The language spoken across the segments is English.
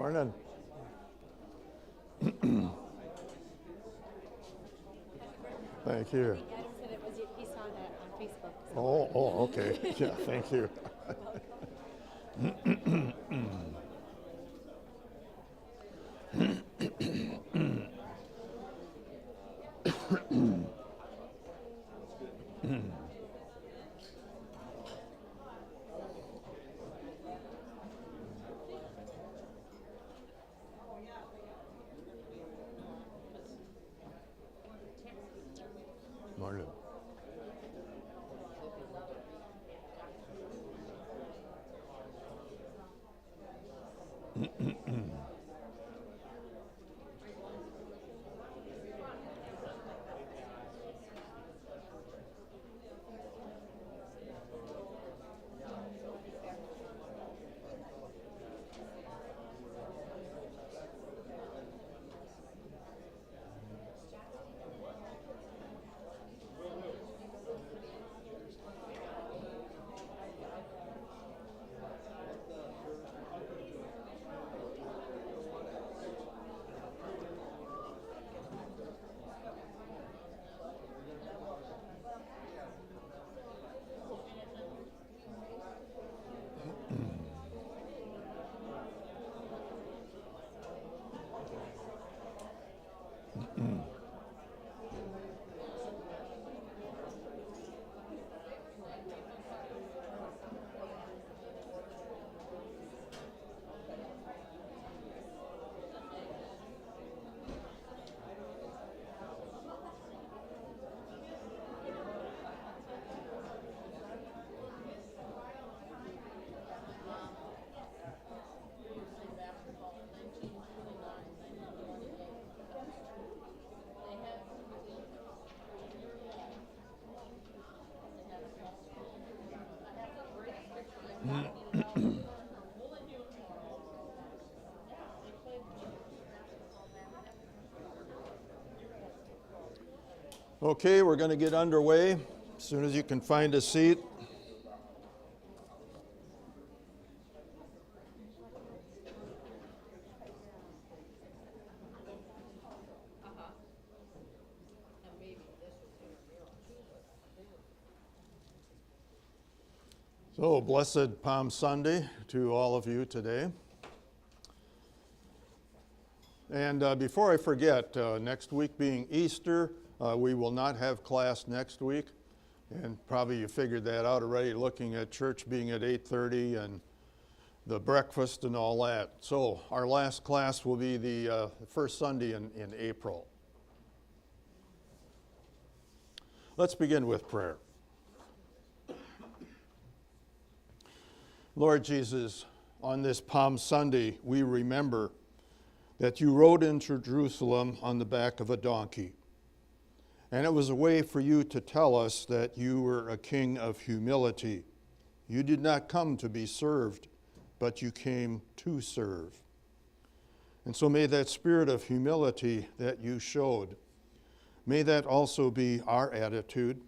Morning. Thank you. Adam said it was he saw that on Facebook. Oh, okay. Yeah, thank you. Morning. Okay, we're going to get underway as soon as you can find a seat. So, blessed Palm Sunday to all of you today. And before I forget, next week being Easter, we will not have class next week. And probably you figured that out already, looking at church being at 8:30 and the breakfast and all that. So our last class will be the first Sunday in April. Let's begin with prayer. Lord Jesus, on this Palm Sunday, we remember that you rode into Jerusalem on the back of a donkey. And it was a way for you to tell us that you were a king of humility. You did not come to be served, but you came to serve. And so may that spirit of humility that you showed, may that also be our attitude.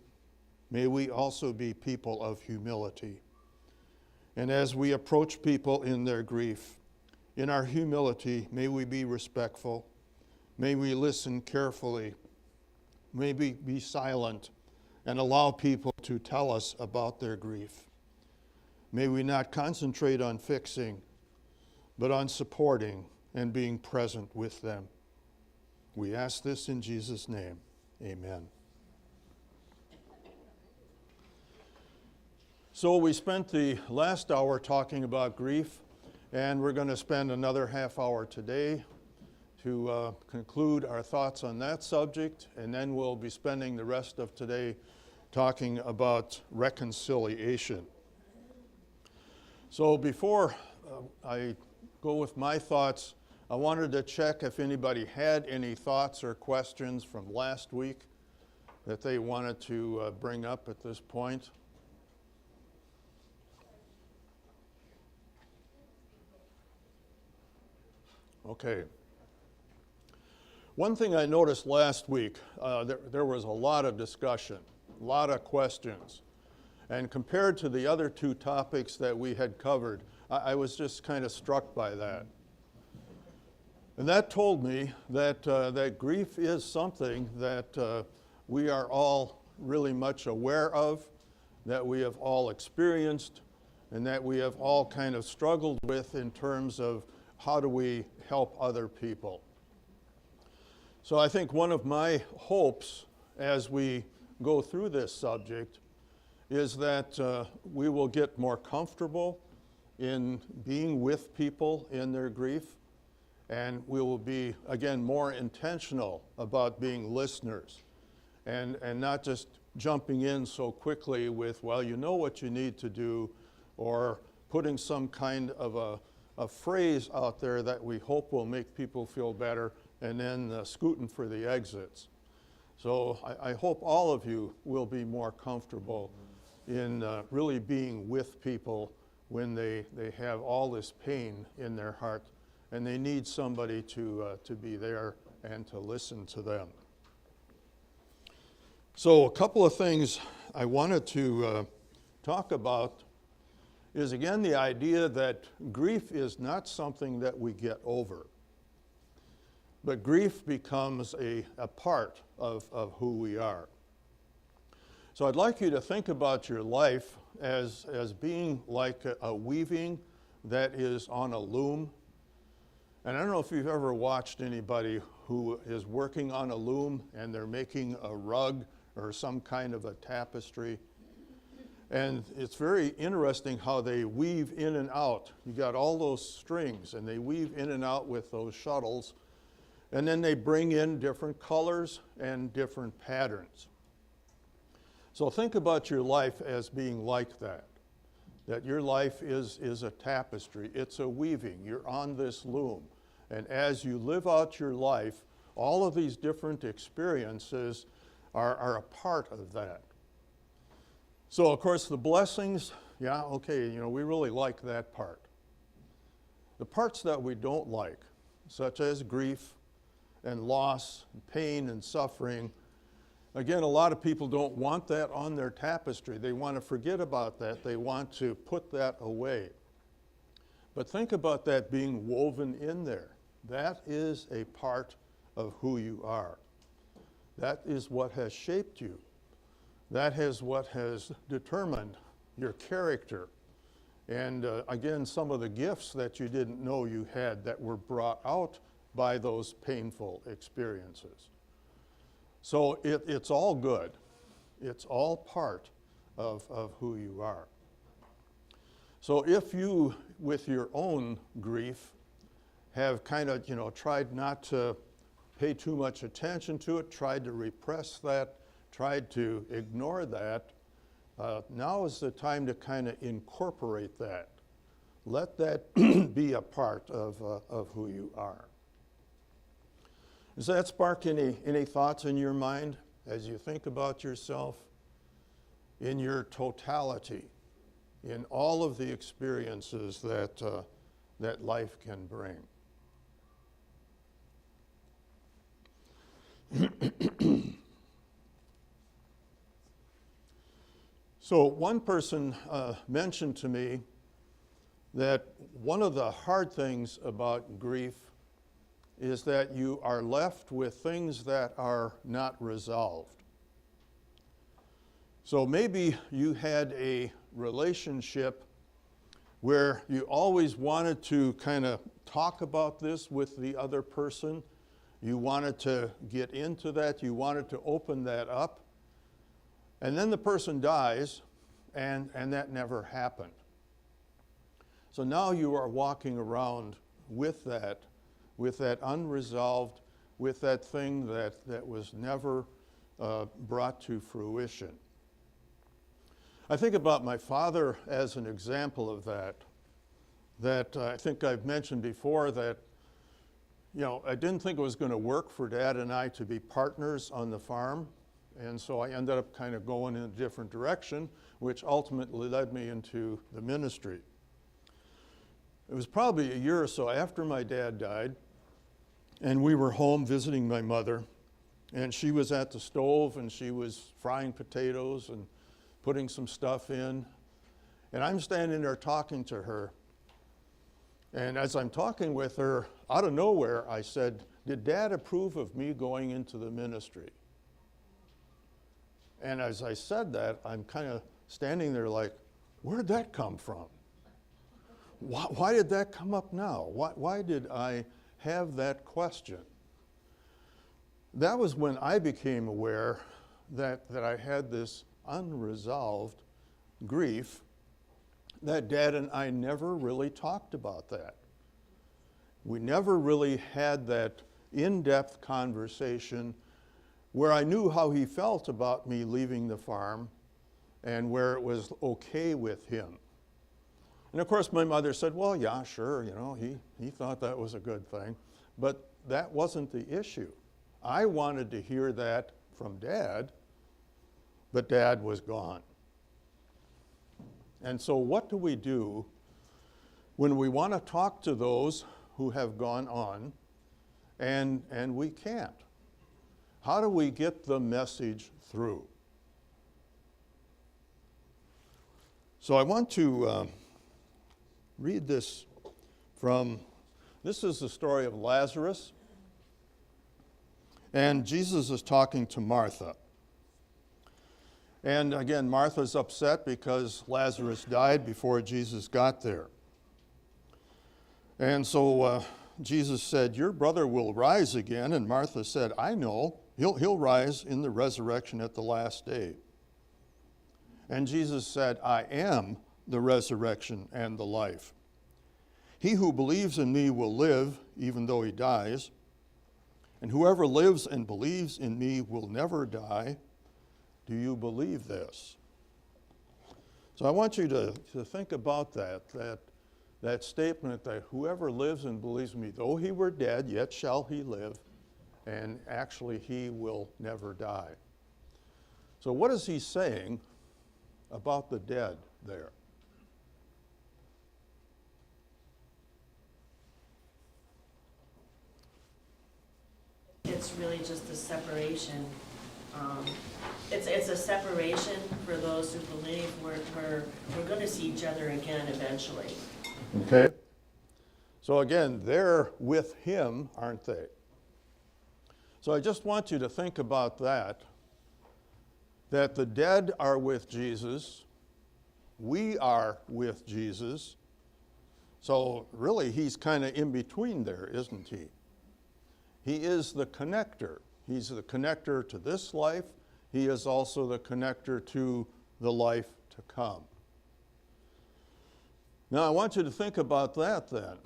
May we also be people of humility. And as we approach people in their grief, in our humility, may we be respectful. May we listen carefully. May we be silent and allow people to tell us about their grief. May we not concentrate on fixing, but on supporting and being present with them. We ask this in Jesus' name. Amen. So we spent the last hour talking about grief, and we're going to spend another half hour today to conclude our thoughts on that subject, and then we'll be spending the rest of today talking about reconciliation. So before I go with my thoughts, I wanted to check if anybody had any thoughts or questions from last week that they wanted to bring up at this point. Okay. One thing I noticed last week, there was a lot of discussion, a lot of questions. And compared to the other two topics that we had covered, I was just kind of struck by that. And that told me that, that grief is something that we are all really much aware of, that we have all experienced, and that we have all kind of struggled with in terms of how do we help other people. So I think one of my hopes as we go through this subject is that we will get more comfortable in being with people in their grief, and we will be, again, more intentional about being listeners and not just jumping in so quickly with, well, you know what you need to do, or putting some kind of a phrase out there that we hope will make people feel better, and then scooting for the exits. So I hope all of you will be more comfortable in really being with people when they have all this pain in their heart and they need somebody to be there and to listen to them. So a couple of things I wanted to talk about is, again, the idea that grief is not something that we get over, but grief becomes a part of who we are. So I'd like you to think about your life as being like a weaving that is on a loom. And I don't know if you've ever watched anybody who is working on a loom and they're making a rug or some kind of a tapestry. And it's very interesting how they weave in and out. You got all those strings and they weave in and out with those shuttles. And then they bring in different colors and different patterns. So think about your life as being like that your life is a tapestry. It's a weaving. You're on this loom. And as you live out your life, all of these different experiences are a part of that. So, of course, the blessings, yeah, okay, we really like that part. The parts that we don't like, such as grief and loss, pain and suffering, again, a lot of people don't want that on their tapestry. They want to forget about that. They want to put that away. But think about that being woven in there. That is a part of who you are. That is what has shaped you. That is what has determined your character. And again, some of the gifts that you didn't know you had that were brought out by those painful experiences. So it's all good. It's all part of who you are. So if you, with your own grief, have kind of, tried not to pay too much attention to it, tried to repress that, tried to ignore that, now is the time to kind of incorporate that. Let that be a part of who you are. Does that spark any thoughts in your mind as you think about yourself in your totality, in all of the experiences that life can bring? So one person mentioned to me that one of the hard things about grief is that you are left with things that are not resolved. So maybe you had a relationship where you always wanted to kind of talk about this with the other person. You wanted to get into that. You wanted to open that up. And then the person dies, and that never happened. So now you are walking around with that unresolved, with that thing that was never brought to fruition. I think about my father as an example of that I think I've mentioned before that, I didn't think it was going to work for Dad and I to be partners on the farm. And so I ended up kind of going in a different direction, which ultimately led me into the ministry. It was probably a year or so after my dad died, and we were home visiting my mother, and she was at the stove, and she was frying potatoes and putting some stuff in. And I'm standing there talking to her, And as I'm talking with her, out of nowhere, I said, "Did Dad approve of me going into the ministry?" And as I said that, I'm kind of standing there like, where did that come from? Why did that come up now? Why did I have that question? That was when I became aware that I had this unresolved grief, that Dad and I never really talked about that. We never really had that in-depth conversation where I knew how he felt about me leaving the farm and where it was okay with him. And of course my mother said, well, yeah, sure, he thought that was a good thing. But that wasn't the issue. I wanted to hear that from Dad, but Dad was gone. And so what do we do when we want to talk to those who have gone on and we can't? How do we get the message through? So I want to read this this is the story of Lazarus. And Jesus is talking to Martha. And again, Martha's upset because Lazarus died before Jesus got there. And so Jesus said, your brother will rise again. And Martha said, I know, he'll rise in the resurrection at the last day. And Jesus said, I am the resurrection and the life. He who believes in me will live even though he dies. And whoever lives and believes in me will never die. Do you believe this? So I want you to think about that statement that whoever lives and believes in me, though he were dead, yet shall he live, and actually he will never die. So what is he saying about the dead there? It's really just a separation. It's a separation for those who believe we're going to see each other again eventually. Okay. So again, they're with him, aren't they? So I just want you to think about that the dead are with Jesus, we are with Jesus. So really, he's kind of in between there, isn't he? He is the connector. He's the connector to this life. He is also the connector to the life to come. Now, I want you to think about that then.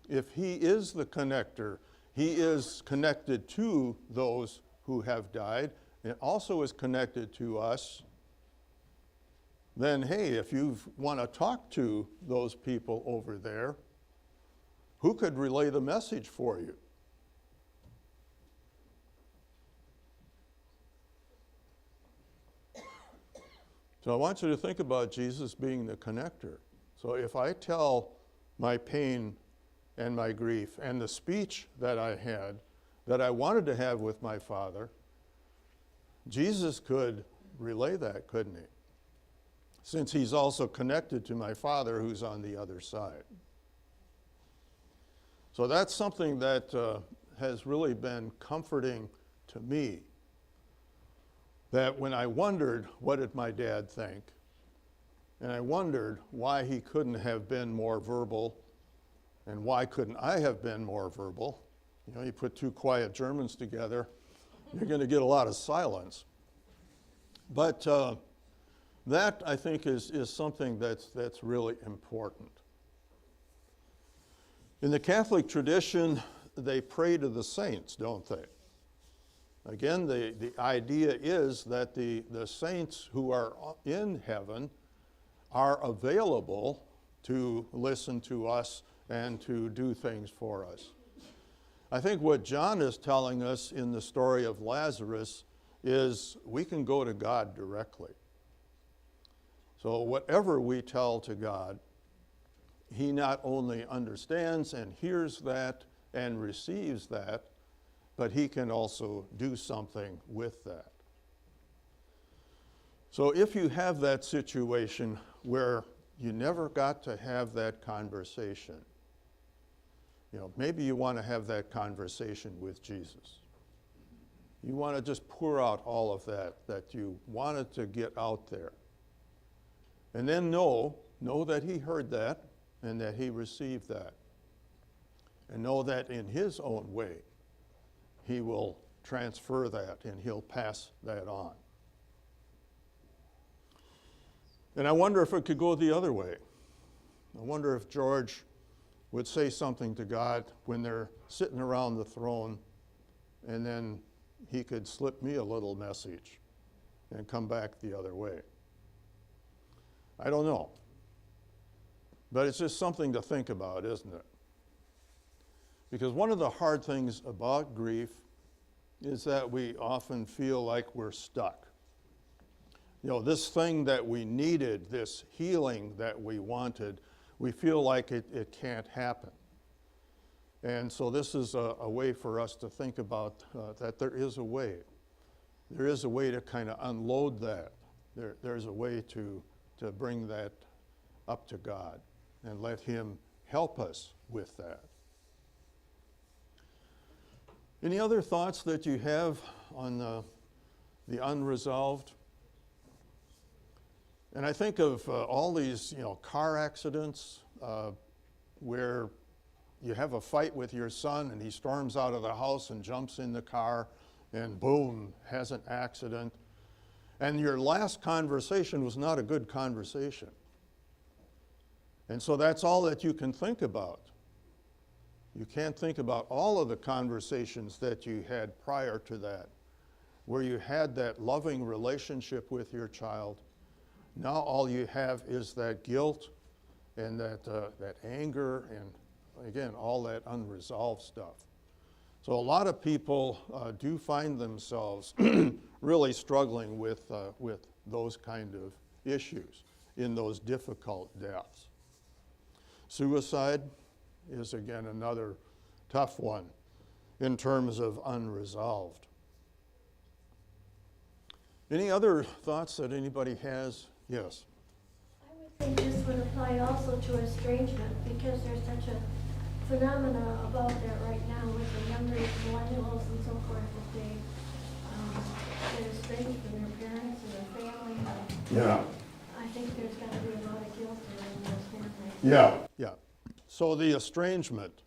If he is the connector, he is connected to those who have died, and also is connected to us, then hey, if you want to talk to those people over there, who could relay the message for you? So I want you to think about Jesus being the connector. So if I tell my pain and my grief and the speech that I had, that I wanted to have with my Father, Jesus could relay that, couldn't he? Since he's also connected to my Father who's on the other side. So that's something that has really been comforting to me. That when I wondered, what did my dad think? And I wondered why he couldn't have been more verbal, and why couldn't I have been more verbal? You put two quiet Germans together, you're going to get a lot of silence. But that, I think, is something that's really important. In the Catholic tradition, they pray to the saints, don't they? Again, the idea is that the saints who are in heaven are available to listen to us and to do things for us. I think what John is telling us in the story of Lazarus is we can go to God directly. So whatever we tell to God, he not only understands and hears that and receives that, but he can also do something with that. So if you have that situation where you never got to have that conversation, maybe you want to have that conversation with Jesus. You want to just pour out all of that you wanted to get out there. And then know that he heard that and that he received that. And know that in his own way, he will transfer that and he'll pass that on. And I wonder if it could go the other way. I wonder if George would say something to God when they're sitting around the throne, and then he could slip me a little message and come back the other way. I don't know. But it's just something to think about, isn't it? Because one of the hard things about grief is that we often feel like we're stuck. This thing that we needed, this healing that we wanted, we feel like it can't happen. And so this is a way for us to think about that there is a way. There is a way to kind of unload that. There's a way to bring that up to God and let him help us with that. Any other thoughts that you have on the unresolved? And I think of all these, car accidents where you have a fight with your son and he storms out of the house and jumps in the car and boom, has an accident. And your last conversation was not a good conversation. And so that's all that you can think about. You can't think about all of the conversations that you had prior to that, where you had that loving relationship with your child. Now all you have is that guilt and that anger and, again, all that unresolved stuff. So a lot of people do find themselves really struggling with those kind of issues in those difficult deaths. Suicide is, again, another tough one in terms of unresolved. Any other thoughts that anybody has? Yes. I would think this would apply also to estrangement, because there's such a phenomena about that right now with the younger millennials and so forth, that they get estranged from their parents and their family. Yeah. I think there's got to be a lot of guilt in those families. Yeah. So the estrangement,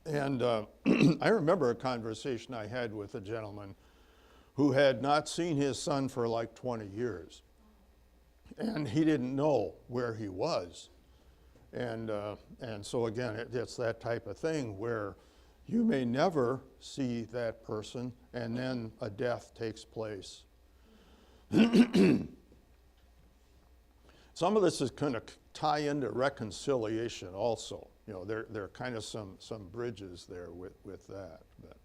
and I remember a conversation I had with a gentleman who had not seen his son for like 20 years. And he didn't know where he was. And so again, it's that type of thing where you may never see that person and then a death takes place. Some of this is going to tie into reconciliation also. There are kind of some bridges there with that. But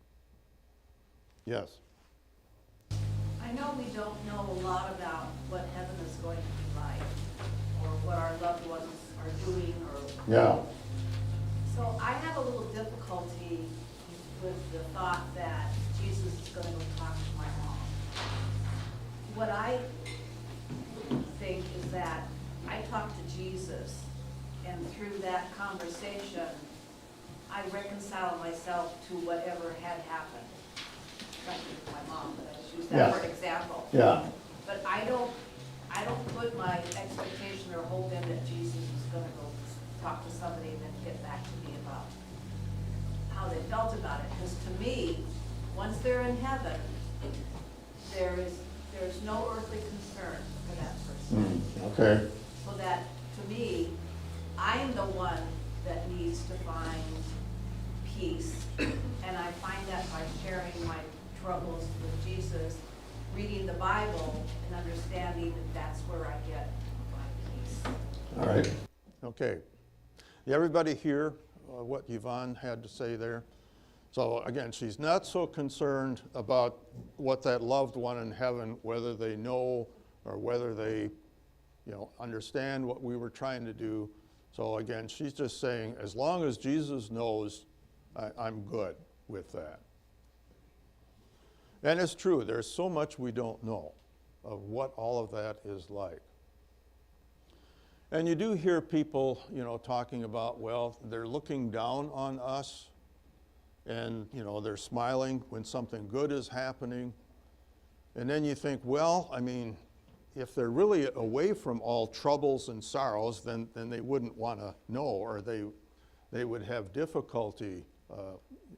yes. I know we don't know a lot about what heaven is going to be like, or what our loved ones are doing, or. Yeah. So I have a little difficulty with the thought that Jesus is going to go talk to my mom. What I think is that I talked to Jesus, and through that conversation, I reconcile myself to whatever had happened. Not with my mom, but I just use that for an example. Yeah. But I don't put my expectation or hope in that Jesus is gonna go talk to somebody and then get back to me about how they felt about it. Because to me, once they're in heaven, there's no earthly concern for that person. Okay. So that, to me, I'm the one that needs to find peace. And I find that by sharing my troubles with Jesus, reading the Bible, and understanding that that's where I get my peace. All right. Okay. Everybody hear what Yvonne had to say there? So again, she's not so concerned about what that loved one in heaven, whether they know or whether they, understand what we were trying to do. So again, she's just saying, as long as Jesus knows, I'm good with that. And it's true, there's so much we don't know of what all of that is like. And you do hear people, talking about, well, they're looking down on us, and, they're smiling when something good is happening. And then you think, well, I mean, if they're really away from all troubles and sorrows, then they wouldn't want to know, or they would have difficulty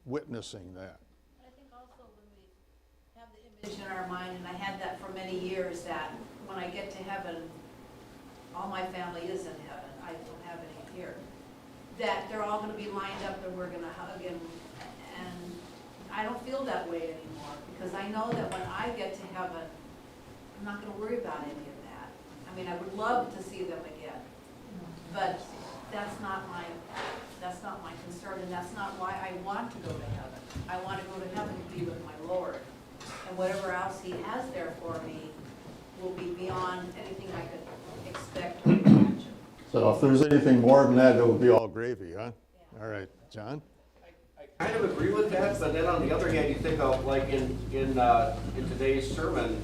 witnessing that. I think also when we have the image in our mind, and I had that for many years, that when I get to heaven, all my family is in heaven, I don't have any here, that they're all gonna be lined up and we're gonna hug, and I don't feel that way anymore, because I know that when I get to heaven, I'm not gonna worry about any of that. I mean, I would love to see them again, but that's not my concern, and that's not why I want to go to heaven. I want to go to heaven to be with my Lord, and whatever else He has there for me will be beyond anything I could expect or imagine. So if there's anything more than that, it would be all gravy, huh? All right, John? I kind of agree with that, but then on the other hand, you think of like in today's sermon,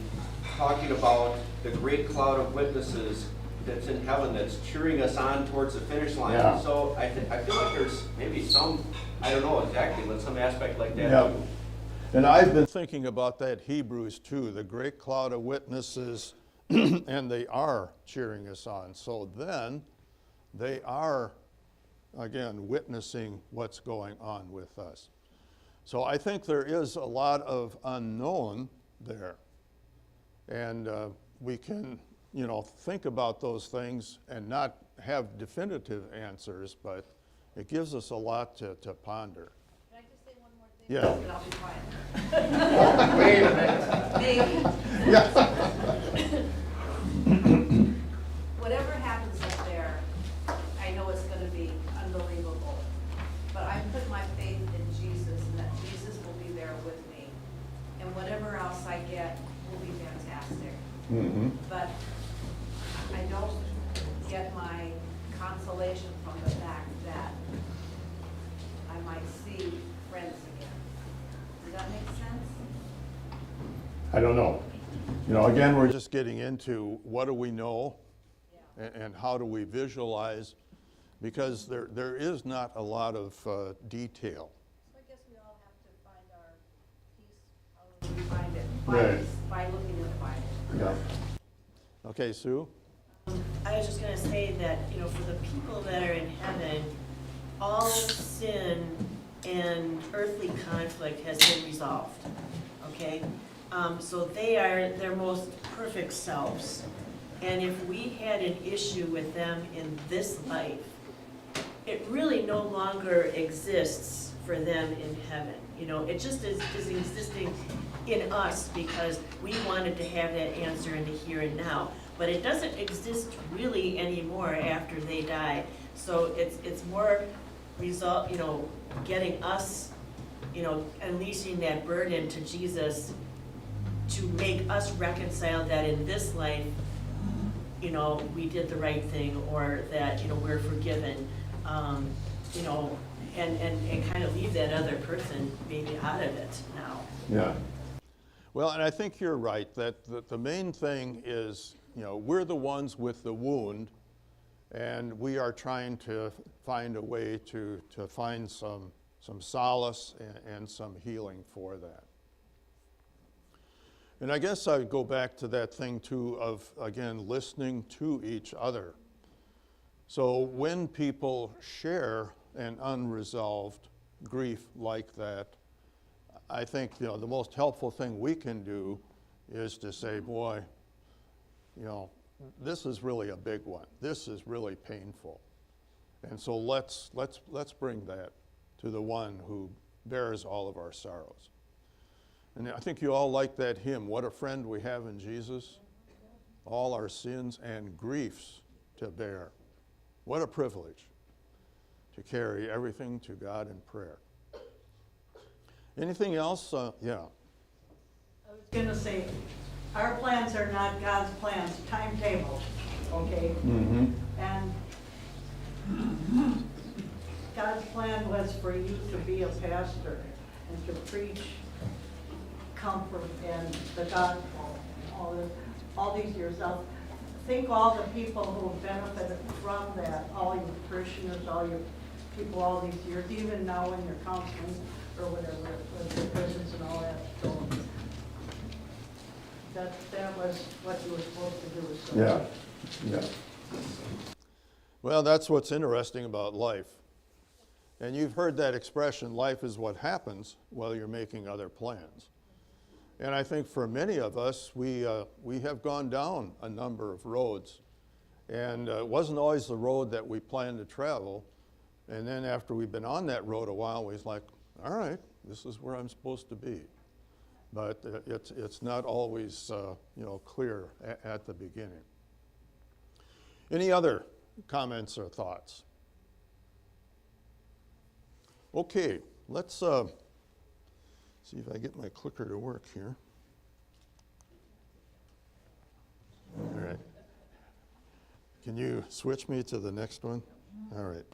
talking about the great cloud of witnesses that's in heaven that's cheering us on towards the finish line. Yeah. So I feel like there's maybe some, I don't know exactly, but some aspect like that Yeah. too. And I've been thinking about that Hebrews too, the great cloud of witnesses, and they are cheering us on. So then they are, again, witnessing what's going on with us. So I think there is a lot of unknown there. And we can, think about those things and not have definitive answers, but it gives us a lot to ponder. Can I just say one more thing? Yeah. And I'll be quiet. Wait a minute. Maybe. Whatever happens up there, I know it's gonna be unbelievable. But I put my faith in Jesus, and that Jesus will be there with me. And whatever else I get will be fantastic. Mm-hmm. But I don't get my consolation from the fact that I might see friends again. Does that make sense? I don't know. Again, we're just getting into what do we know and how do we visualize, because there is not a lot of detail. So I guess we all have to find our peace, however we find it, Right. by looking in the Bible. Yeah. Okay, Sue? I was just gonna say that, for the people that are in heaven, all sin and earthly conflict has been resolved, okay? So they are their most perfect selves. And if we had an issue with them in this life, it really no longer exists for them in heaven. It just is existing in us because we wanted to have that answer in the here and now. But it doesn't exist really anymore after they die. So it's more result, getting us, unleashing that burden to Jesus to make us reconcile that in this life, we did the right thing, or that, we're forgiven, and kind of leave that other person maybe out of it now. Yeah. Well, and I think you're right that the main thing is, we're the ones with the wound, and we are trying to find a way to find some solace and some healing for that. And I guess I would go back to that thing too of, again, listening to each other. So when people share an unresolved grief like that, I think, the most helpful thing we can do is to say, boy, this is really a big one. This is really painful. And so let's bring that to the one who bears all of our sorrows. And I think you all like that hymn, What a Friend We Have in Jesus, all our sins and griefs to bear. What a privilege to carry everything to God in prayer. Anything else? Yeah. I was gonna say, our plans are not God's plans, timetable, okay? Mm-hmm. And God's plan was for you to be a pastor and to preach comfort and the gospel and all these years. Now, think all the people who have benefited from that, all your parishioners, all your people all these years, even now in your counseling or whatever, with the prisons and all that, so that was what you were supposed to do. So. Yeah. Well, that's what's interesting about life. And you've heard that expression, life is what happens while you're making other plans. And I think for many of us, we have gone down a number of roads. And it wasn't always the road that we planned to travel. And then after we've been on that road a while, we're like, all right, this is where I'm supposed to be. But it's not always clear at the beginning. Any other comments or thoughts? Okay, let's see if I get my clicker to work here. All right. Can you switch me to the next one? All right.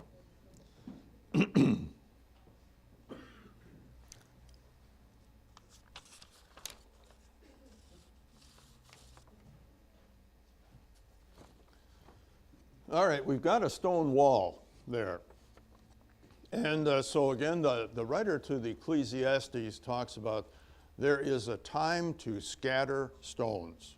All right, we've got a stone wall there. And so again, the writer to the Ecclesiastes talks about there is a time to scatter stones.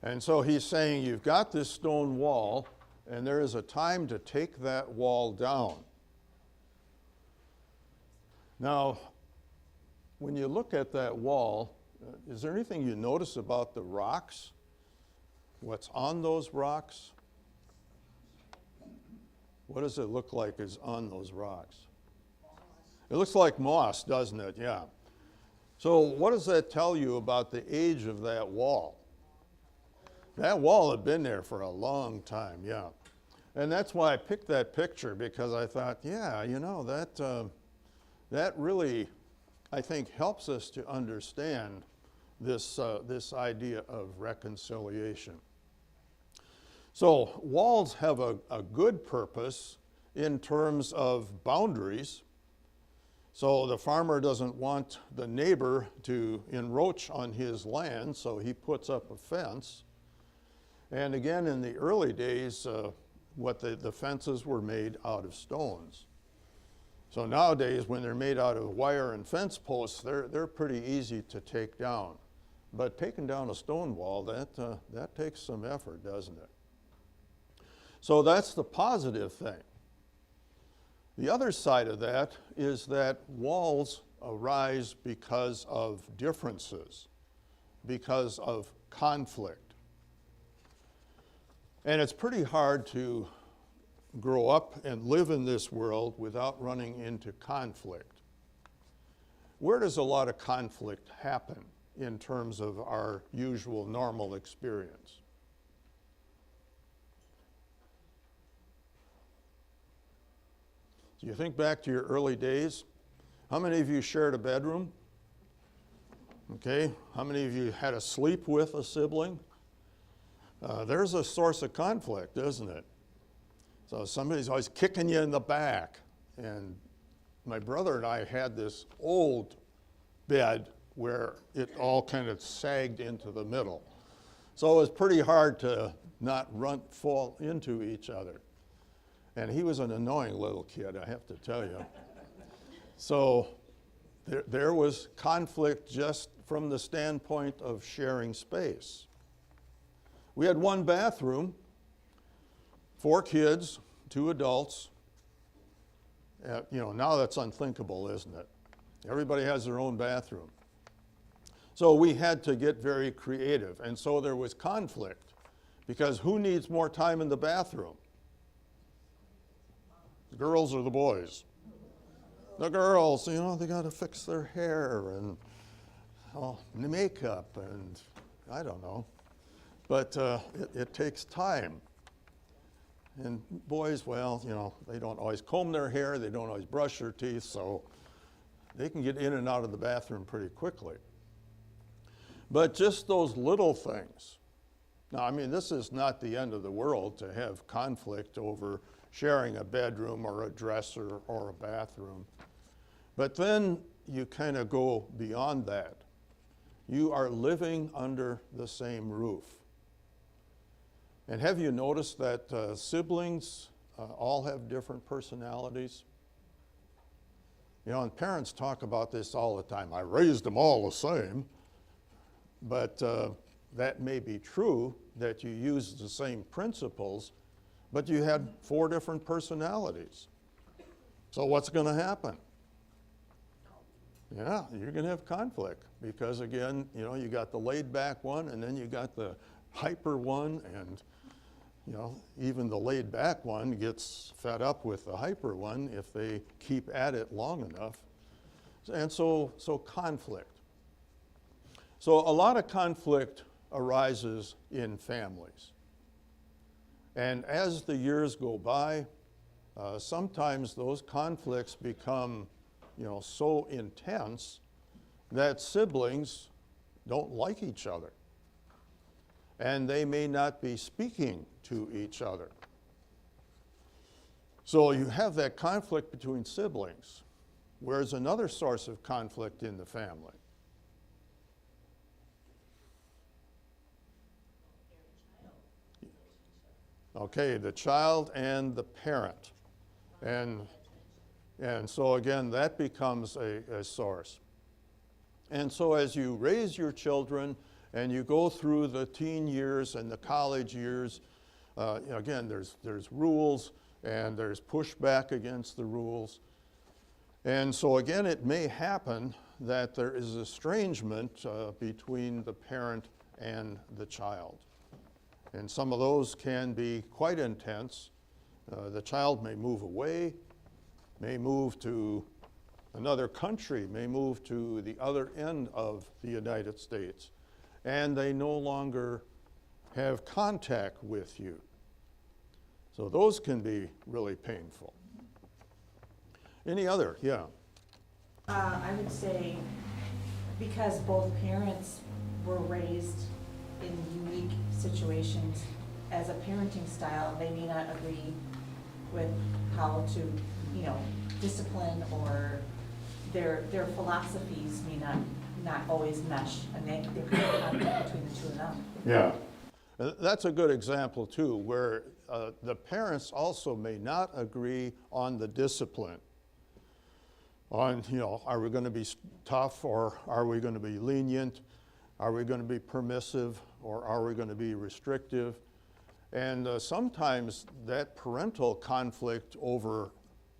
And so he's saying you've got this stone wall, and there is a time to take that wall down. Now, when you look at that wall, is there anything you notice about the rocks? What's on those rocks? What does it look like is on those rocks? It looks like moss, doesn't it? Yeah. So what does that tell you about the age of that wall? That wall had been there for a long time, yeah. And that's why I picked that picture, because I thought, yeah, that really, I think, helps us to understand this idea of reconciliation. So walls have a good purpose in terms of boundaries. So the farmer doesn't want the neighbor to encroach on his land, so he puts up a fence. And again, in the early days, the fences were made out of stones. So nowadays, when they're made out of wire and fence posts, they're pretty easy to take down. But taking down a stone wall, that takes some effort, doesn't it? So that's the positive thing. The other side of that is that walls arise because of differences, because of conflict. And it's pretty hard to grow up and live in this world without running into conflict. Where does a lot of conflict happen in terms of our usual normal experience? Do you think back to your early days? How many of you shared a bedroom? Okay, how many of you had to sleep with a sibling? There's a source of conflict, isn't it? So somebody's always kicking you in the back. And my brother and I had this old bed where it all kind of sagged into the middle. So it was pretty hard to not fall into each other. And he was an annoying little kid, I have to tell you. So there was conflict just from the standpoint of sharing space. We had one bathroom, 4 kids, 2 adults. Now that's unthinkable, isn't it? Everybody has their own bathroom. So we had to get very creative. And so there was conflict, because who needs more time in the bathroom? The girls or the boys? The girls, they got to fix their hair and makeup and I don't know. But it takes time. And boys, well, they don't always comb their hair, they don't always brush their teeth, so they can get in and out of the bathroom pretty quickly. But just those little things. Now, this is not the end of the world to have conflict over sharing a bedroom or a dresser or a bathroom. But then you kind of go beyond that. You are living under the same roof. And have you noticed that siblings all have different personalities? You know, and parents talk about this all the time. I raised them all the same. But that may be true, that you use the same principles, but you had 4 different personalities. So what's going to happen? Yeah, you're going to have conflict because, again, you know, you got the laid-back one, and then you got the hyper one, and, you know, even the laid-back one gets fed up with the hyper one if they keep at it long enough. And so conflict. So a lot of conflict arises in families. And as the years go by, sometimes those conflicts become, you know, so intense that siblings don't like each other. And they may not be speaking to each other. So you have that conflict between siblings. Where's another source of conflict in the family? Okay, the child and the parent. And so again, that becomes a source. And so as you raise your children and you go through the teen years and the college years, again, there's rules and there's pushback against the rules. And so again, it may happen that there is estrangement between the parent and the child. And some of those can be quite intense. The child may move away, may move to another country, may move to the other end of the United States, and they no longer have contact with you. So those can be really painful. Any other? Yeah. I would say because both parents were raised in unique situations as a parenting style, they may not agree with how to, you know, discipline, or their philosophies may not always mesh, and there could be conflict between the two of them. Yeah. That's a good example too, where the parents also may not agree on the discipline. On, you know, are we going to be tough, or are we going to be lenient? Are we going to be permissive, or are we going to be restrictive? And sometimes that parental conflict over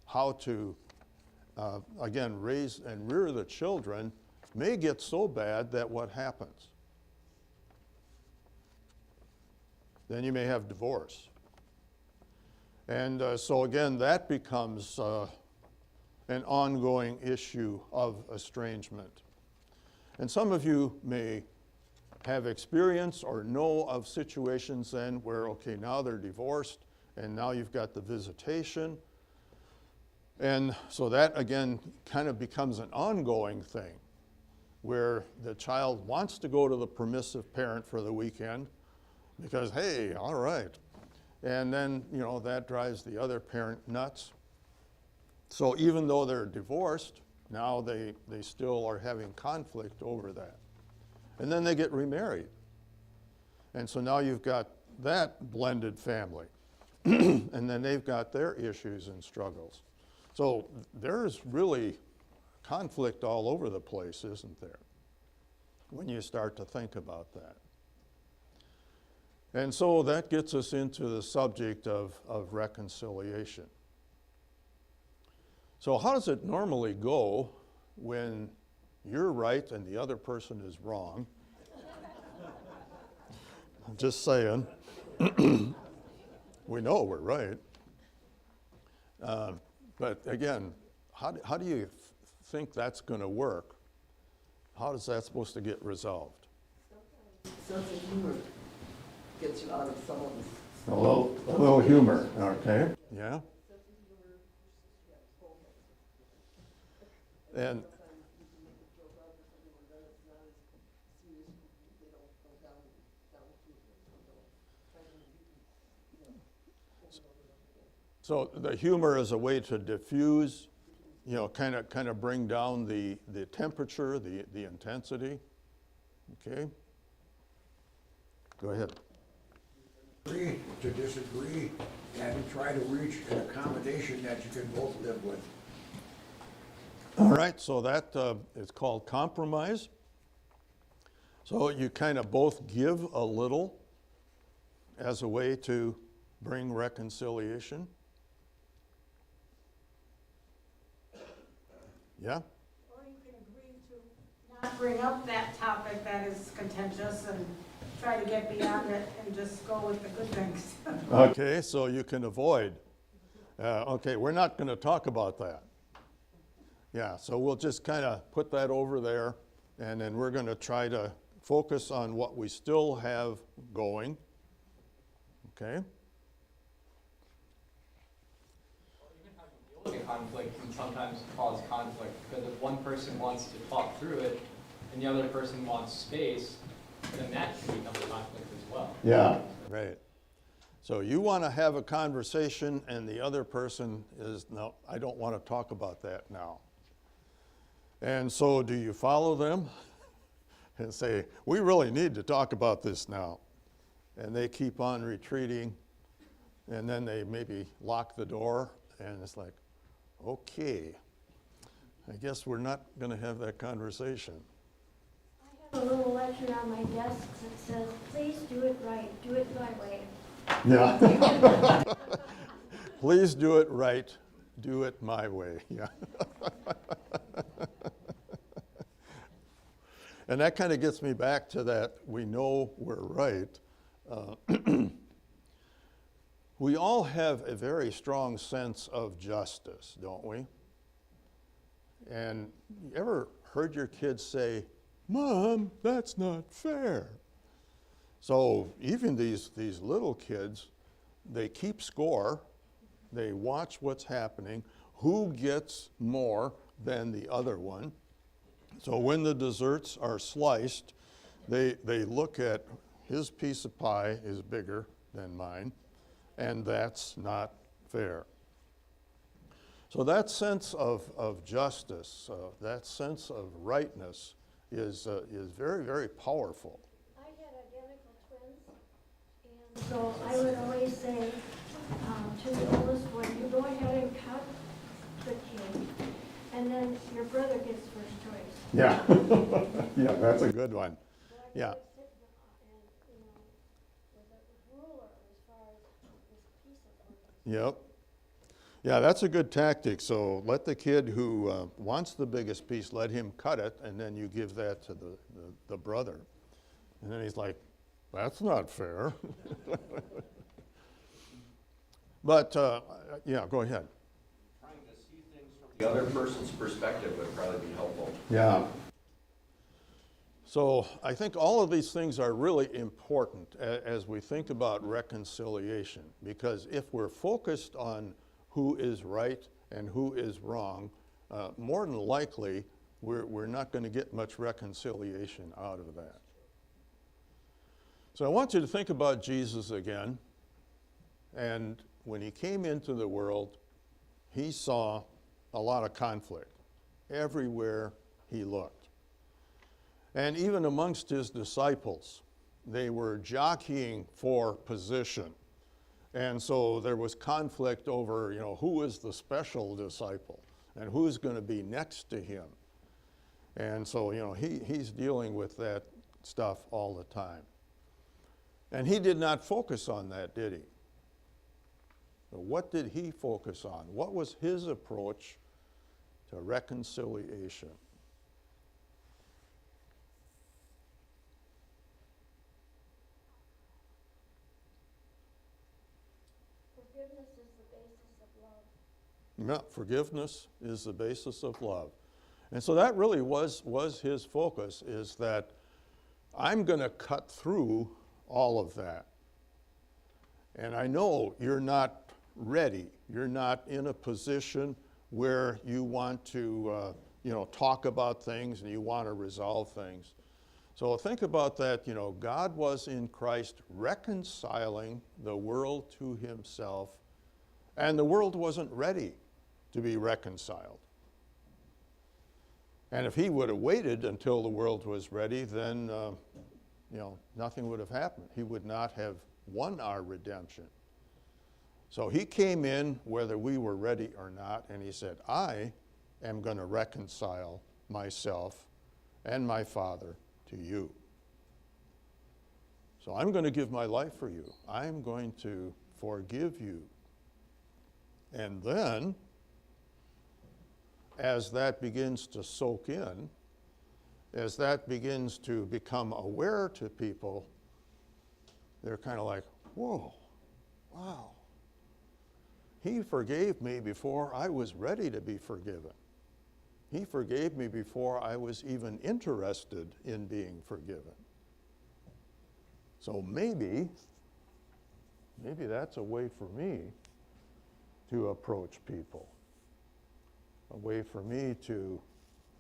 how to, again, raise and rear the children may get so bad that what happens? Then you may have divorce. And so again, that becomes an ongoing issue of estrangement. And some of you may have experience or know of situations then where, okay, now they're divorced, and now you've got the visitation. And so that, again, kind of becomes an ongoing thing, where the child wants to go to the permissive parent for the weekend because, hey, all right. And then, you know, that drives the other parent nuts. So even though they're divorced, now they still are having conflict over that. And then they get remarried. And so now you've got that blended family. And then they've got their issues and struggles. So there's really conflict all over the place, isn't there? When you start to think about that. And so that gets us into the subject of reconciliation. So how does it normally go when you're right and the other person is wrong? I'm just saying. We know we're right. But again, how do you think that's going to work? How is that supposed to get resolved? Sense of humor gets you out of some of this. A little humor, okay? Yeah? And so the humor is a way to diffuse, you know, kind of bring down the temperature, the intensity. Okay? Go ahead. agree to disagree and try to reach an accommodation that you can both live with. All right, so that is called compromise. So you kind of both give a little as a way to bring reconciliation. Yeah? Or you can agree to not bring up that topic that is contentious and try to get beyond it and just go with the good things. Okay, so you can avoid. Okay, we're not going to talk about that. Yeah, so we'll just kind of put that over there, and then we're going to try to focus on what we still have going. Okay? Dealing with conflict can sometimes cause conflict, because if one person wants to talk through it and the other person wants space, then that can become a conflict as well. Yeah. Right. So you want to have a conversation and the other person is, no, I don't want to talk about that now. And so do you follow them and say, we really need to talk about this now? And they keep on retreating, and then they maybe lock the door, and it's like, okay, I guess we're not going to have that conversation. I have a little lecture on my desk that says, please do it right, do it my way. Yeah. Please do it right, do it my way. Yeah. And that kind of gets me back to that we know we're right. We all have a very strong sense of justice, don't we? And you ever heard your kids say, Mom, that's not fair? So even these little kids, they keep score, they watch what's happening, who gets more than the other one. So when the desserts are sliced, they look at his piece of pie is bigger than mine, and that's not fair. So that sense of justice, that sense of rightness is very, very powerful. I had identical twins, and so I would always say to the oldest one, you go ahead and cut the cake, and then your brother gets first choice. Yeah. Yeah, that's a good one. Yeah. With a ruler as far as this piece of Yep. Yeah, that's a good tactic. So let the kid who wants the biggest piece, let him cut it, and then you give that to the brother. And then he's like, that's not fair. But, yeah, go ahead. Trying to see things from the other person's perspective would probably be helpful. Yeah. So I think all of these things are really important as we think about reconciliation, because if we're focused on who is right and who is wrong, more than likely we're not going to get much reconciliation out of that. So I want you to think about Jesus again. And when he came into the world, he saw a lot of conflict everywhere he looked. And even amongst his disciples, they were jockeying for position. And so there was conflict over, who is the special disciple and who's going to be next to him. And so, he's dealing with that stuff all the time. And he did not focus on that, did he? But what did he focus on? What was his approach to reconciliation? Forgiveness is the basis of love. Yeah, forgiveness is the basis of love. And so that really was his focus, is that I'm going to cut through all of that. And I know you're not ready. You're not in a position where you want to, talk about things and you want to resolve things. So think about that, God was in Christ reconciling the world to himself, and the world wasn't ready to be reconciled. And if he would have waited until the world was ready, then, nothing would have happened. He would not have won our redemption. So he came in whether we were ready or not, and he said, I am going to reconcile myself and my Father to you. So I'm going to give my life for you. I'm going to forgive you. And then, as that begins to soak in, as that begins to become aware to people, they're kind of like, whoa, wow. He forgave me before I was ready to be forgiven. He forgave me before I was even interested in being forgiven. So maybe that's a way for me to approach people, a way for me to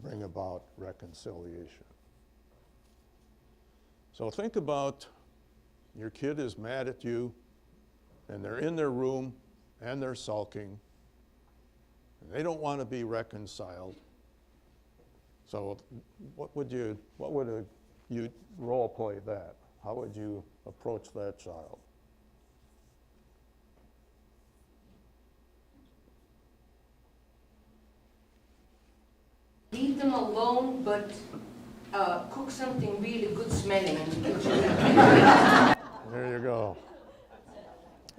bring about reconciliation. So think about your kid is mad at you, and they're in their room, and they're sulking, and they don't want to be reconciled. So what would you role play that? How would you approach that child? Leave them alone, but cook something really good smelling in the kitchen. There you go.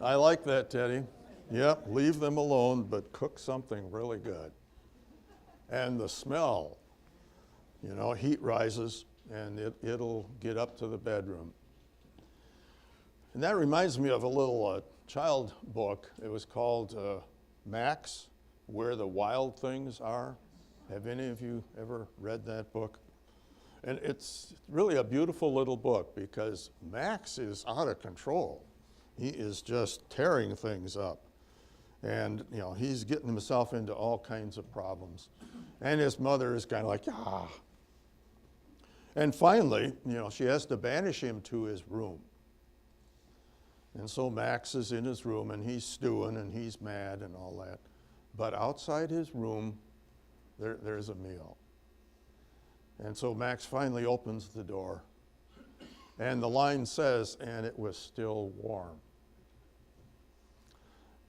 I like that, Teddy. Yep, leave them alone, but cook something really good. And the smell, heat rises, and it'll get up to the bedroom. And that reminds me of a little child book. It was called Max, Where the Wild Things Are. Have any of you ever read that book? And it's really a beautiful little book because Max is out of control. He is just tearing things up. And, he's getting himself into all kinds of problems. And his mother is kind of like, ah. And finally, she has to banish him to his room. And so Max is in his room, and he's stewing, and he's mad and all that. But outside his room, there's a meal. And so Max finally opens the door, and the line says, and it was still warm.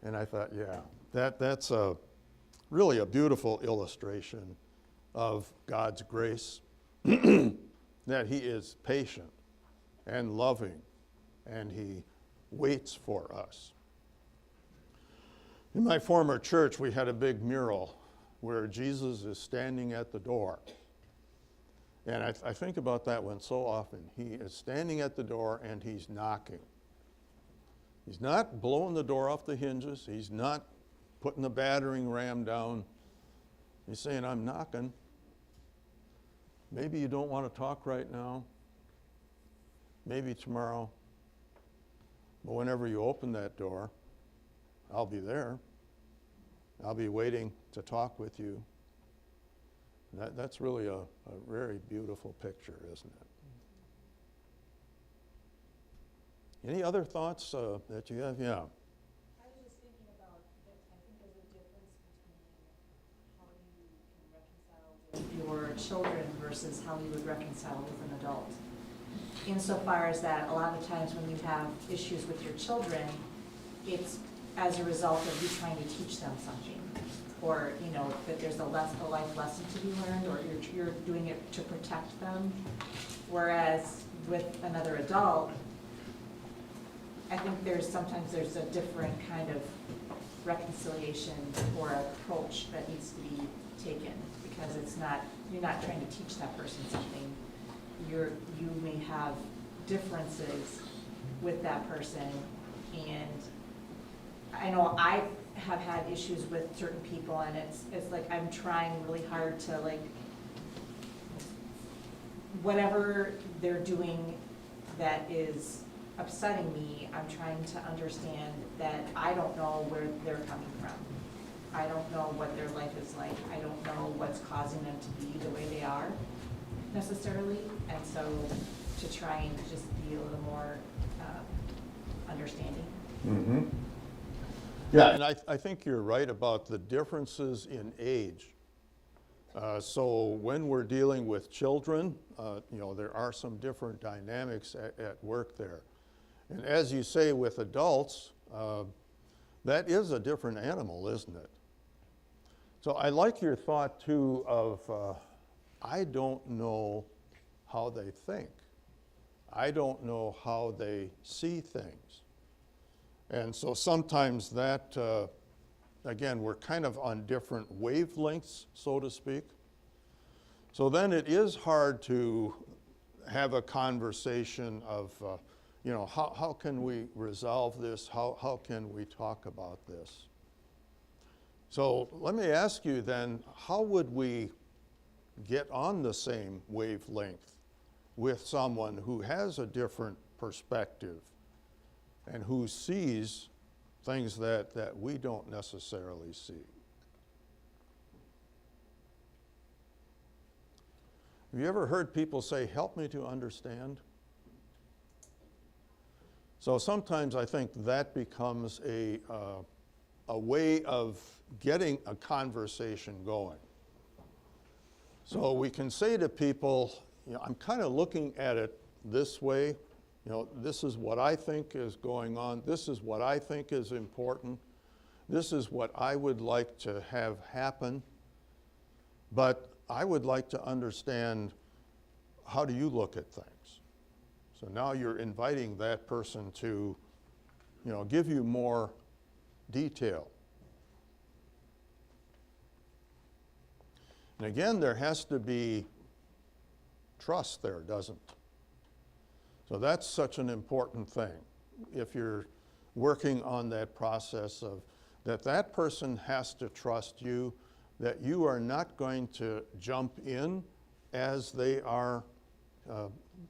And I thought, yeah, that's really a beautiful illustration of God's grace, that he is patient and loving, and he waits for us. In my former church, we had a big mural where Jesus is standing at the door. And I think about that one so often. He is standing at the door and he's knocking. He's not blowing the door off the hinges. He's not putting the battering ram down. He's saying, I'm knocking. Maybe you don't want to talk right now. Maybe tomorrow. But whenever you open that door, I'll be there. I'll be waiting to talk with you. That's really a very beautiful picture, isn't it? Any other thoughts that you have? Yeah. I was just thinking about that I think there's a difference between how you can reconcile with your children versus how you would reconcile with an adult. Insofar as that a lot of times when you have issues with your children, it's as a result of you trying to teach them something. Or, that there's a life lesson to be learned, or you're doing it to protect them. Whereas with another adult, I think sometimes there's a different kind of reconciliation or approach that needs to be taken, because you're not trying to teach that person something. You may have differences with that person, and I know I have had issues with certain people, and it's like I'm trying really hard to whatever they're doing that is upsetting me, I'm trying to understand that I don't know where they're coming from. I don't know what their life is like. I don't know what's causing them to be the way they are necessarily, and so to try and just be a little more understanding. Mm-hmm. Yeah, and I think you're right about the differences in age. So when we're dealing with children, there are some different dynamics at work there. And as you say with adults, that is a different animal, isn't it? So I like your thought too of, I don't know how they think. I don't know how they see things. And so sometimes that, again, we're kind of on different wavelengths, so to speak. So then it is hard to have a conversation of, how can we resolve this? How can we talk about this? So let me ask you then, how would we get on the same wavelength with someone who has a different perspective and who sees things that we don't necessarily see? Have you ever heard people say, help me to understand? So sometimes I think that becomes a way of getting a conversation going. So we can say to people, I'm kind of looking at it this way. This is what I think is going on. This is what I think is important. This is what I would like to have happen. But I would like to understand, how do you look at things? So now you're inviting that person to, give you more detail. And again, there has to be trust there, doesn't it? So that's such an important thing. If you're working on that process of that person has to trust you, that you are not going to jump in as they are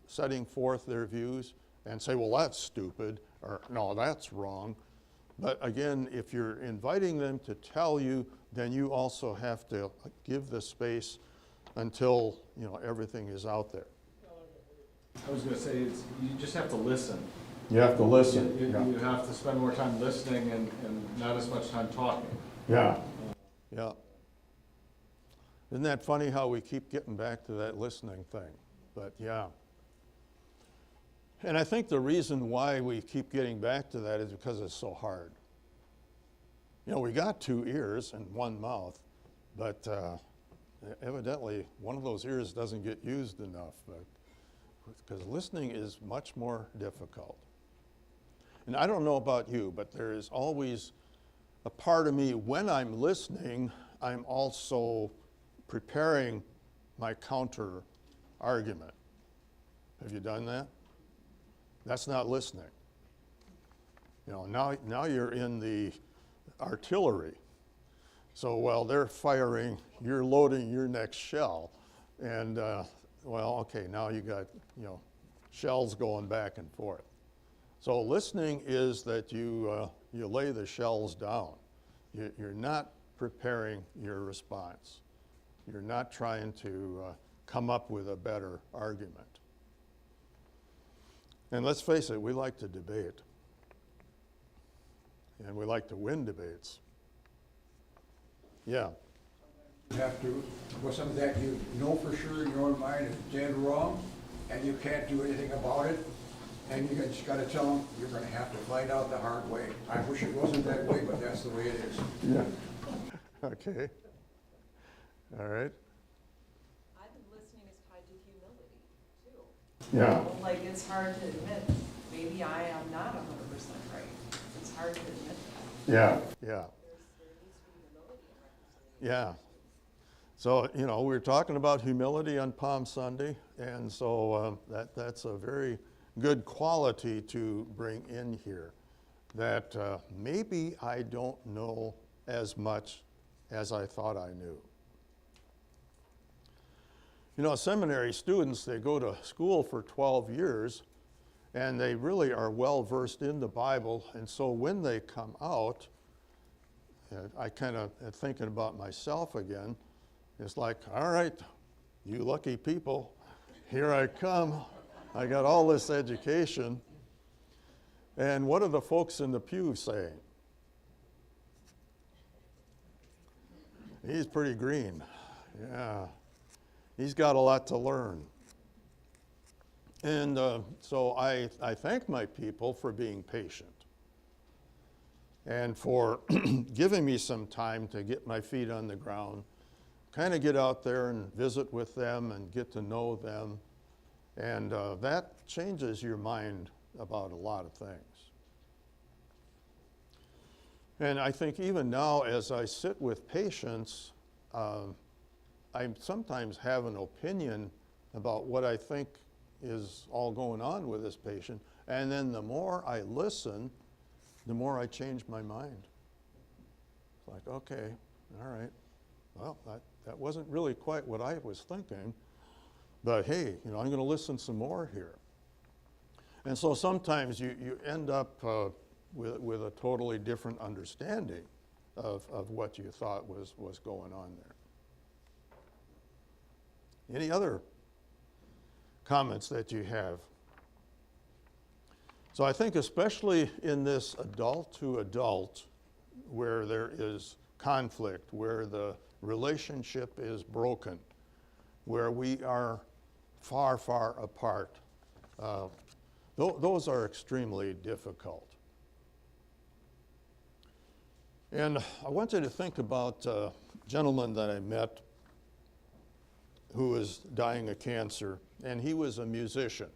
setting forth their views and say, well, that's stupid, or no, that's wrong. But again, if you're inviting them to tell you, then you also have to give the space until everything is out there. I was going to say, you just have to listen. You have to listen. You have to spend more time listening and not as much time talking. Yeah. Yeah. Isn't that funny how we keep getting back to that listening thing? But yeah. And I think the reason why we keep getting back to that is because it's so hard. We got 2 ears and 1 mouth, but evidently one of those ears doesn't get used enough, because listening is much more difficult. And I don't know about you, but there is always a part of me, when I'm listening, I'm also preparing my counter argument. Have you done that? That's not listening. Now you're in the artillery. So while they're firing, you're loading your next shell. And, okay, now you got, shells going back and forth. So listening is that you lay the shells down. You're not preparing your response. You're not trying to come up with a better argument. And let's face it, we like to debate. And we like to win debates. Yeah. You have to, with something that you know for sure in your own mind is dead wrong, and you can't do anything about it, and you just gotta tell them, you're gonna have to find out the hard way. I wish it wasn't that way, but that's the way it is. Yeah. Okay. All right. I think listening is tied to humility, too. Yeah. Like, it's hard to admit, maybe I am not 100% right. It's hard to admit that. Yeah. Yeah. There needs to be humility in reconciliation. Yeah. So, we were talking about humility on Palm Sunday, and so that's a very good quality to bring in here, that maybe I don't know as much as I thought I knew. Seminary students, they go to school for 12 years, and they really are well versed in the Bible, and so when they come out, I kind of thinking about myself again. It's like, all right, you lucky people, here I come. I got all this education. And what are the folks in the pew saying? He's pretty green. Yeah. He's got a lot to learn. And so I thank my people for being patient and for giving me some time to get my feet on the ground, kind of get out there and visit with them and get to know them. And that changes your mind about a lot of things. And I think even now, as I sit with patients, I sometimes have an opinion about what I think is all going on with this patient. And then the more I listen, the more I change my mind. It's like, okay, all right, well, that wasn't really quite what I was thinking, but hey, I'm going to listen some more here. And so sometimes you end up with a totally different understanding of what you thought was going on there. Any other comments that you have? So I think especially in this adult to adult, where there is conflict, where the relationship is broken, where we are far, far apart, those are extremely difficult. And I want you to think about a gentleman that I met who was dying of cancer, and he was a musician.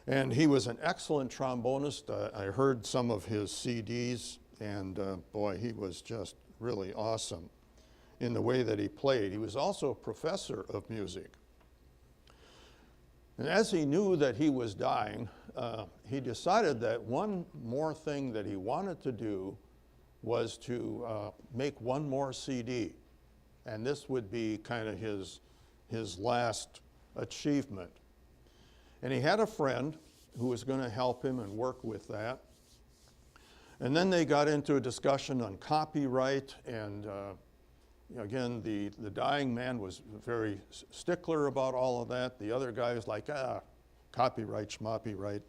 And he was an excellent trombonist. I heard some of his CDs, and boy, he was just really awesome in the way that he played. He was also a professor of music. And as he knew that he was dying, he decided that one more thing that he wanted to do was to make one more CD. And this would be kind of his last achievement. And he had a friend who was going to help him and work with that. And then they got into a discussion on copyright, and again, the dying man was very stickler about all of that. The other guy was like, copyright, schmoppyright.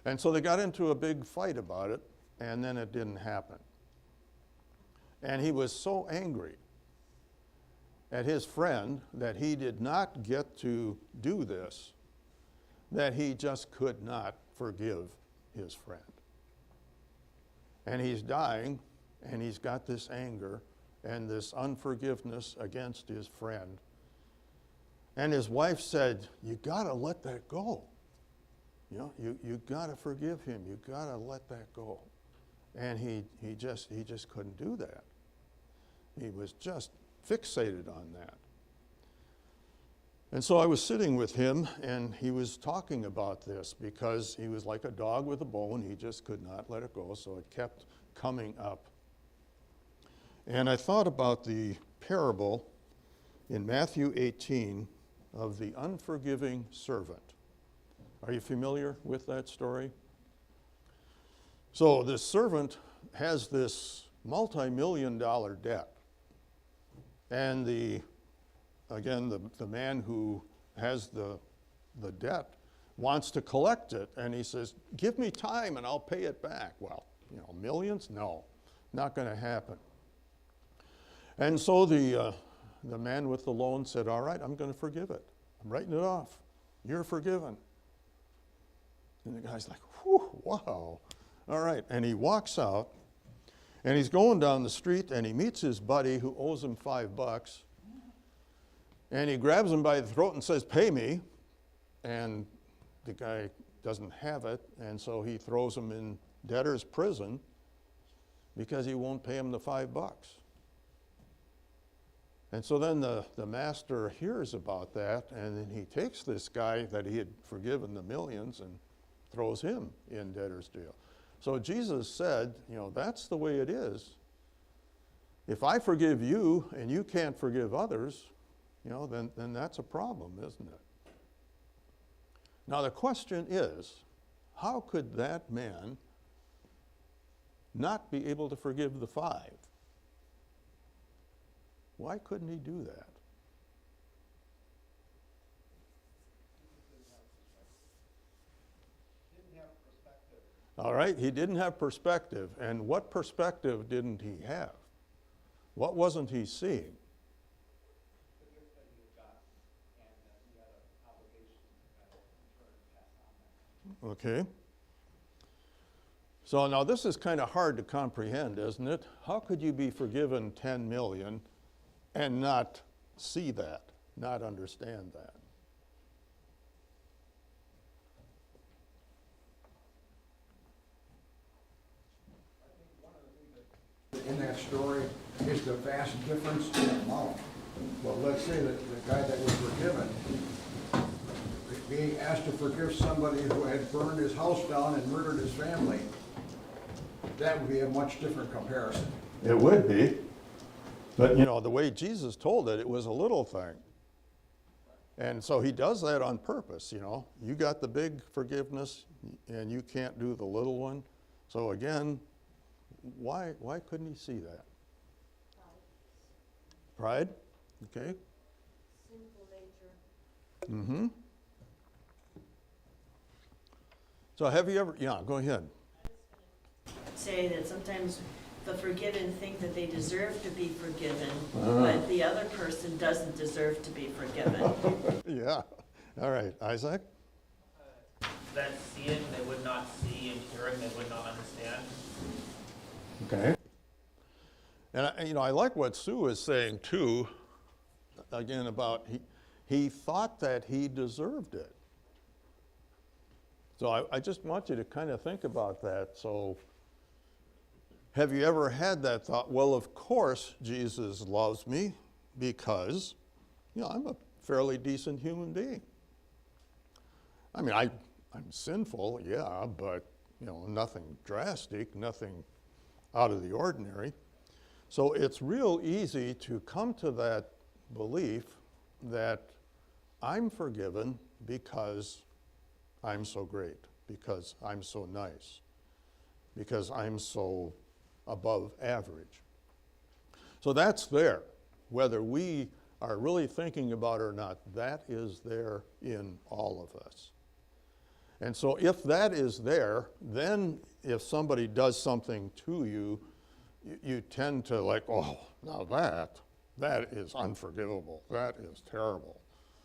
And so they got into a big fight about it, and then it didn't happen. And he was so angry at his friend that he did not get to do this, that he just could not forgive his friend. And he's dying, and he's got this anger and this unforgiveness against his friend. And his wife said, you gotta let that go. You gotta forgive him. You gotta let that go. And he just couldn't do that. He was just fixated on that. And so I was sitting with him, and he was talking about this because he was like a dog with a bone. He just could not let it go, so it kept coming up. And I thought about the parable in Matthew 18 of the unforgiving servant. Are you familiar with that story? So this servant has this multi-million-dollar debt. And the man who has the debt wants to collect it, and he says, give me time and I'll pay it back. Well, millions? No, not going to happen. And so the man with the loan said, all right, I'm going to forgive it. I'm writing it off. You're forgiven. And the guy's like, whew, wow. All right. And he walks out, and he's going down the street, and he meets his buddy who owes him $5. And he grabs him by the throat and says, pay me. And the guy doesn't have it, and so he throws him in debtor's prison because he won't pay him the $5. And so then the master hears about that, and then he takes this guy that he had forgiven the millions and throws him in debtor's jail. So Jesus said, that's the way it is. If I forgive you and you can't forgive others, then that's a problem, isn't it? Now the question is, how could that man not be able to forgive the 5? Why couldn't he do that? All right, he didn't have perspective. And what perspective didn't he have? What wasn't he seeing? Okay? So now this is kind of hard to comprehend, isn't it? How could you be forgiven 10 million and not see that, not understand that? In that story is the vast difference in amount. Well, let's say that the guy that was forgiven, being asked to forgive somebody who had burned his house down and murdered his family, that would be a much different comparison. It would be. But, you know, the way Jesus told it, it was a little thing. And so he does that on purpose, you know. You got the big forgiveness, and you can't do the little one. So again, why couldn't he see that? Pride? Okay. Sinful nature. Mm-hmm. So have you ever, yeah, go ahead. Say that sometimes the forgiven think that they deserve to be forgiven, but the other person doesn't deserve to be forgiven. Yeah. All right. Isaac? That seeing they would not see and hearing they would not understand. Okay. And you know, I like what Sue is saying too, again about he thought that he deserved it. So I just want you to kind of think about that. So have you ever had that thought, well, of course Jesus loves me because, you know, I'm a fairly decent human being. I mean, I'm sinful, yeah, but, you know, nothing drastic, nothing out of the ordinary. So it's real easy to come to that belief that I'm forgiven because I'm so great, because I'm so nice, because I'm so above average. So that's there. Whether we are really thinking about it or not, that is there in all of us. And so if that is there, then if somebody does something to you, you tend to like, oh, now that is unforgivable. That is terrible.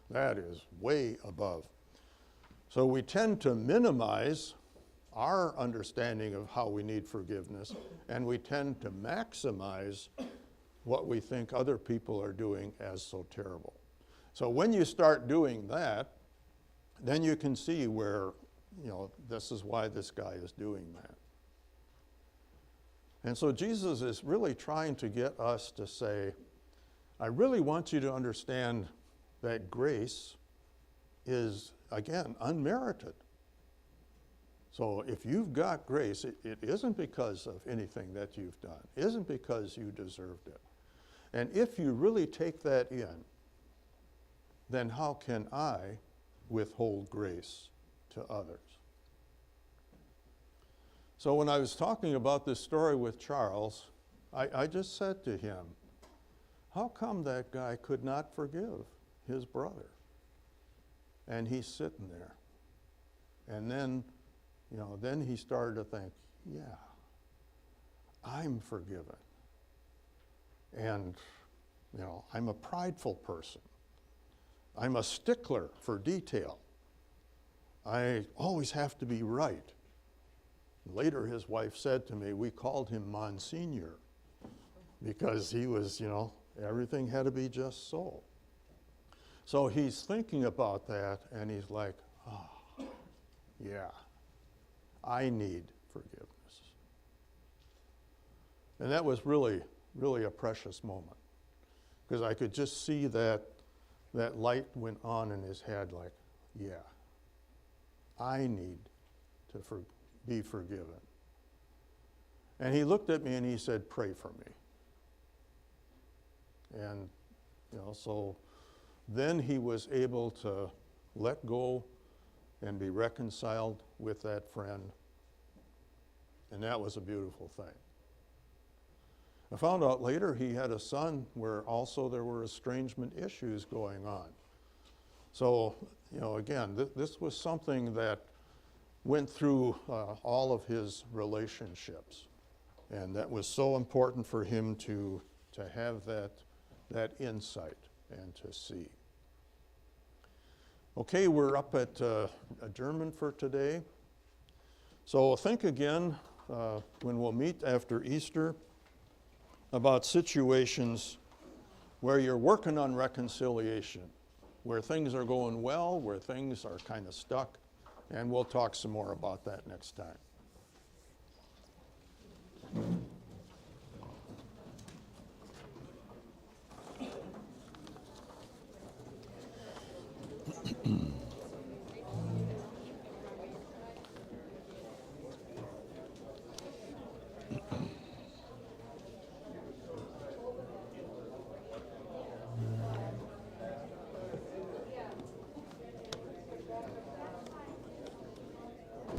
That is way above. So we tend to minimize our understanding of how we need forgiveness, and we tend to maximize what we think other people are doing as so terrible. So when you start doing that, then you can see where, you know, this is why this guy is doing that. And so Jesus is really trying to get us to say, I really want you to understand that grace is, again, unmerited. So if you've got grace, it isn't because of anything that you've done. It isn't because you deserved it. And if you really take that in, then how can I withhold grace to others? So when I was talking about this story with Charles, I just said to him, how come that guy could not forgive his brother? And he's sitting there. And then, you know, then he started to think, yeah, I'm forgiven. And, you know, I'm a prideful person. I'm a stickler for detail. I always have to be right. Later, his wife said to me, we called him Monsignor because he was, you know, everything had to be just so. So he's thinking about that, and he's like, oh, yeah, I need forgiveness. And that was really, really a precious moment, because I could just see that light went on in his head like, yeah, I need to be forgiven. And he looked at me and he said, pray for me. And, you know, so then he was able to let go and be reconciled with that friend. And that was a beautiful thing. I found out later he had a son where also there were estrangement issues going on. So, you know, again, this was something that went through all of his relationships. And that was so important for him to have that insight and to see. Okay, we're up at adjournment for today. So think again when we'll meet after Easter about situations where you're working on reconciliation, where things are going well, where things are kind of stuck, and we'll talk some more about that next time.